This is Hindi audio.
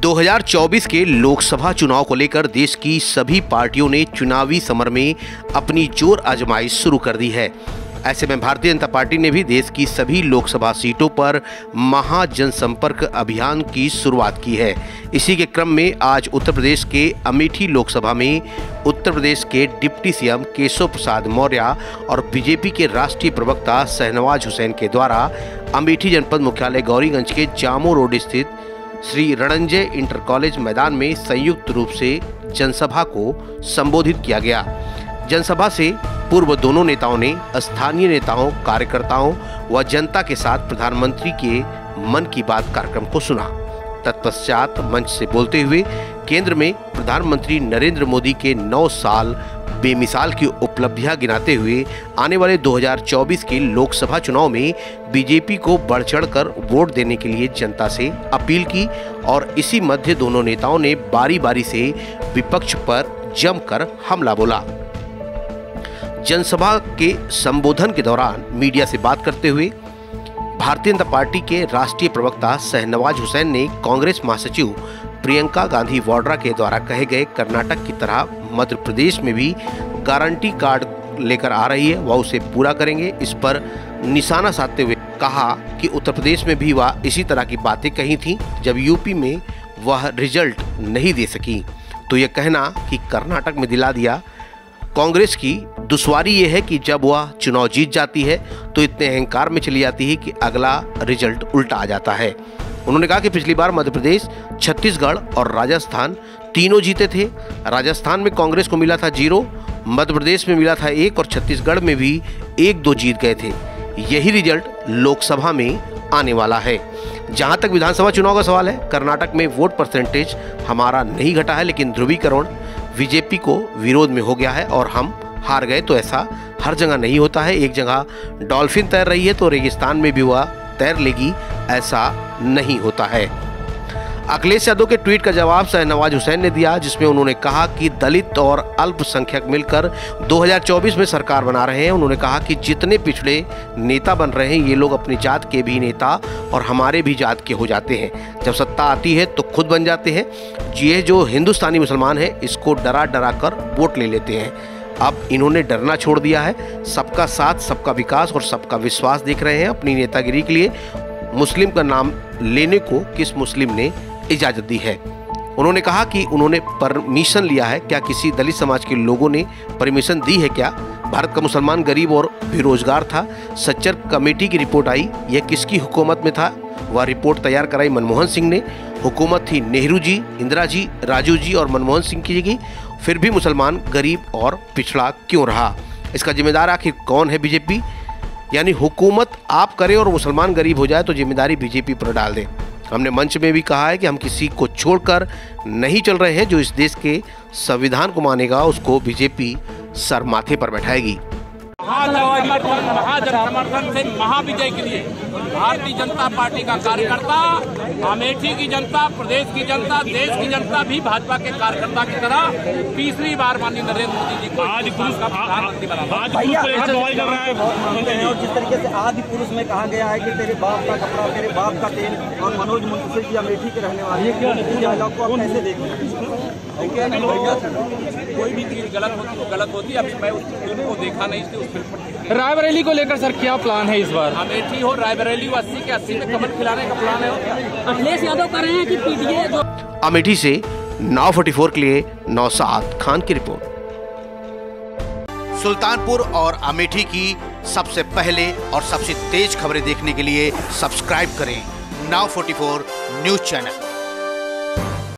2024 के लोकसभा चुनाव को लेकर देश की सभी पार्टियों ने चुनावी समर में अपनी जोर आजमाइश शुरू कर दी है। ऐसे में भारतीय जनता पार्टी ने भी देश की सभी लोकसभा सीटों पर महा जनसंपर्क अभियान की शुरुआत की है। इसी के क्रम में आज उत्तर प्रदेश के अमेठी लोकसभा में उत्तर प्रदेश के डिप्टी सीएम केशव प्रसाद मौर्य और बीजेपी के राष्ट्रीय प्रवक्ता शाहनवाज हुसैन के द्वारा अमेठी जनपद मुख्यालय गौरीगंज के जामो रोड स्थित श्री रणंजय इंटर कॉलेज मैदान में संयुक्त रूप से जनसभा को संबोधित किया गया। जनसभा से पूर्व दोनों नेताओं ने स्थानीय नेताओं, कार्यकर्ताओं व जनता के साथ प्रधानमंत्री के मन की बात कार्यक्रम को सुना। तत्पश्चात मंच से बोलते हुए केंद्र में प्रधानमंत्री नरेंद्र मोदी के 9 साल बेमिसाल की उपलब्धियां गिनाते हुए आने वाले 2024 के लोकसभा चुनाव में बीजेपी को बढ़ चढ़कर वोट देने के लिए जनता से अपील की और इसी मध्य दोनों नेताओं ने बारी बारी से विपक्ष पर जमकर हमला बोला। जनसभा के संबोधन के दौरान मीडिया से बात करते हुए भारतीय जनता पार्टी के राष्ट्रीय प्रवक्ता शाहनवाज हुसैन ने कांग्रेस महासचिव प्रियंका गांधी वाड्रा के द्वारा कहे गए कर्नाटक की तरह मध्य प्रदेश में भी गारंटी कार्ड लेकर आ रही है, वह उसे पूरा करेंगे। इस पर निशाना साधते हुए कहा कि उत्तर प्रदेश में भी वह इसी तरह की बातें कही थी जब यूपी में वह रिजल्ट नहीं दे सकी। तो यह कहना कि कर्नाटक में दिला दिया। कांग्रेस की दुश्वारी ये है कि जब वह चुनाव जीत जाती है तो इतने अहंकार में चली जाती है कि अगला रिजल्ट उल्टा आ जाता है। उन्होंने कहा कि पिछली बार मध्य प्रदेश, छत्तीसगढ़ और राजस्थान तीनों जीते थे। राजस्थान में कांग्रेस को मिला था 0, मध्य प्रदेश में मिला था 1 और छत्तीसगढ़ में भी 1-2 जीत गए थे। यही रिजल्ट लोकसभा में आने वाला है। जहां तक विधानसभा चुनाव का सवाल है, कर्नाटक में वोट परसेंटेज हमारा नहीं घटा है, लेकिन ध्रुवीकरण बीजेपी को विरोध में हो गया है और हम हार गए। तो ऐसा हर जगह नहीं होता है। एक जगह डॉल्फिन तैर रही है तो रेगिस्तान में भी वह तैर लेगी, ऐसा नहीं होता है। अखिलेश यादव के ट्वीट का जवाब शाहनवाज हुसैन ने दिया, जिसमें उन्होंने कहा कि दलित और अल्पसंख्यक मिलकर 2024 में सरकार बना रहे हैं। उन्होंने कहा कि जितने पिछड़े नेता बन रहे हैं ये लोग अपनी जात के भी नेता और हमारे भी जात के हो जाते हैं। जब सत्ता आती है तो खुद बन जाते हैं। ये जो हिंदुस्तानी मुसलमान है इसको डरा डरा कर वोट ले लेते हैं। अब इन्होंने डरना छोड़ दिया है। सबका साथ, सबका विकास और सबका विश्वास देख रहे हैं। अपनी नेतागिरी के लिए मुस्लिम का नाम लेने को किस मुस्लिम ने इजाजत दी है? उन्होंने कहा कि उन्होंने परमिशन लिया है। क्या किसी दलित समाज के लोगों ने परमिशन दी है क्या? भारत का मुसलमान गरीब और बेरोजगार था। सच्चर कमेटी की रिपोर्ट आई, यह किसकी हुकूमत में था? वह रिपोर्ट तैयार कराई मनमोहन सिंह ने। हुकूमत थी नेहरू जी, इंदिरा जी, राजीव जी और मनमोहन सिंह की। फिर भी मुसलमान गरीब और पिछड़ा क्यों रहा? इसका जिम्मेदार आखिर कौन है? बीजेपी। यानी हुकूमत आप करें और मुसलमान गरीब हो जाए तो जिम्मेदारी बीजेपी पर डाल दें। हमने मंच में भी कहा है कि हम किसी को छोड़कर नहीं चल रहे हैं। जो इस देश के संविधान को मानेगा उसको बीजेपी सर माथे पर बैठाएगी। महाजनसमर्थन से महाविजय के लिए भारतीय जनता पार्टी का कार्यकर्ता, अमेठी की जनता, प्रदेश की जनता, देश की जनता भी भाजपा के कार्यकर्ता की तरह तीसरी बार माननीय नरेंद्र मोदी जी को आज प्रधानमंत्री बना। जिस तरीके से आदि पुरुष में कहा गया है कि तेरे बाप का कपड़ा, तेरे बाप का तेल, और मनोज मुंशी जी अमेठी के रहने वाले को आप कैसे देखते? कोई भी चीज गलत होती है। अभी मैं उस फिल्म को देखा नहीं, इसलिए उस फिल्म पर। रायबरेली को लेकर सर क्या प्लान है इस बार? अमेठी हो, रायबरेली हो, 80 के 80 में कमल खिलाने का प्लान है। अखिलेश यादव कर रहे हैं कि पीडीए जो अमेठी से नाव 44 के लिए नौशाद खान की रिपोर्ट। सुल्तानपुर और अमेठी की सबसे पहले और सबसे तेज खबरें देखने के लिए सब्सक्राइब करें नाव 44 न्यूज चैनल।